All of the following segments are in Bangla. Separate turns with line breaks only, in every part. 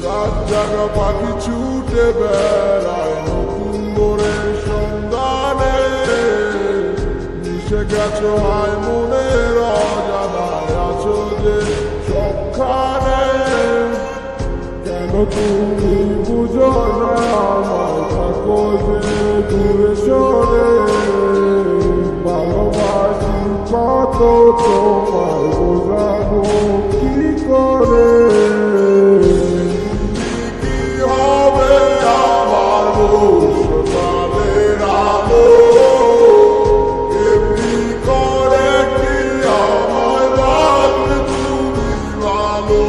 রাত জাগা পাখি ছুটে বেড়ায় নতুন ভোরের সন্ধানে, মিশে গেছো হায় মনের অজানায়, আছো যে সবখানে। কেন তুমি বুঝো না আমায়, থাকো যে দূরে সরে, ভালোবাসি কত তোমায় বোঝাবো কি করে। কি হবে আমার ভবিষ্যতের আলো, এমনি করে কি আমায় বাঁধবে তুমি ভালো।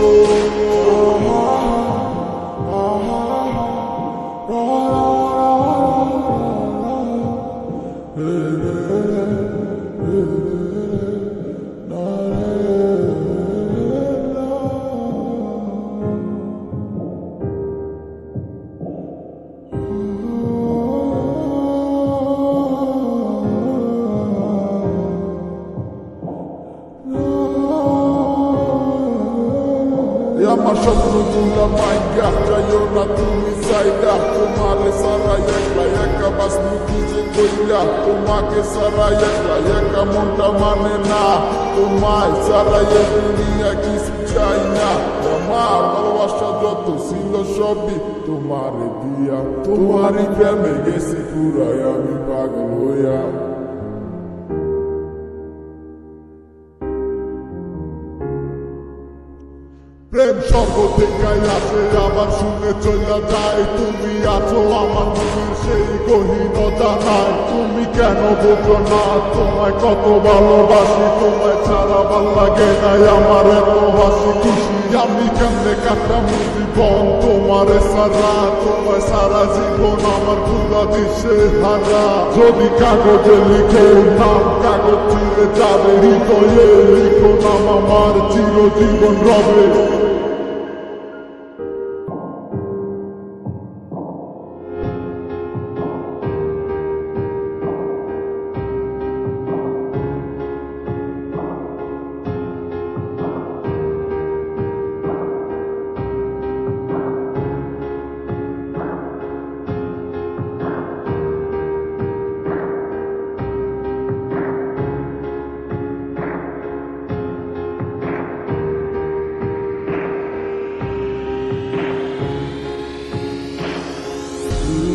আমার স্বপ্নগুলা মাইয়া যাইও না তুমি চাইলা, তোমারে সারা একলা একা বাসনি কি যে কইলা। তোমাকে সারা একলা একা মনটা মানে না, তোমায় সারা এ দুনিয়া কিছু চাই না। আমার ভালোবাসা যত ছিল সবই তোমারে দিয়া, তোমারই প্রেমে গেছি পুরাই আমি পাগল হইয়া। প্রেম স্বর্গ থেকে আসে আবার শুনে চলে যায়, তুমি আছো আমার মনের সেই গহীনতা নাই। তুমি কেন বোঝো না তোমায় কত ভালোবাসি, তোমায় ছাড়া ভাল লাগে নাই আমার এত হাসি খুশি। আমি কেমনে কাটাম জীবন তোমারে সারা, তোমায় সারা জীবন আমার পুরা দিশে হারা। যদি কাগজে লিখো নাম কাগজ ছিঁড়ে যাবে, হৃদয়ে লিখো নাম আমার চিরজীবন রবে।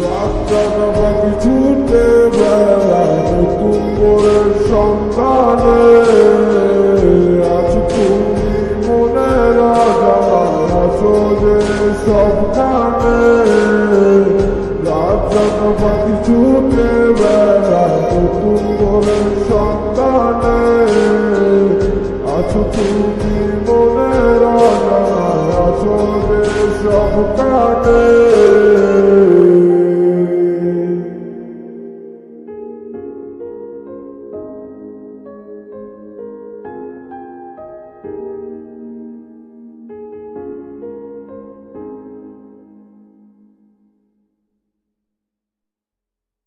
রাত জাগা পাখি ছুটে বেড়ায় নতুন ভোরের সন্ধানে, আছো তুমি মনের অজানায়, আছো যে সবখানে। রাত জাগা পাখি ছুটে বেড়ায় নতুন ভোরের সন্ধানে, আছো তুমি মনের অজানায়, আছো যে সবখানে।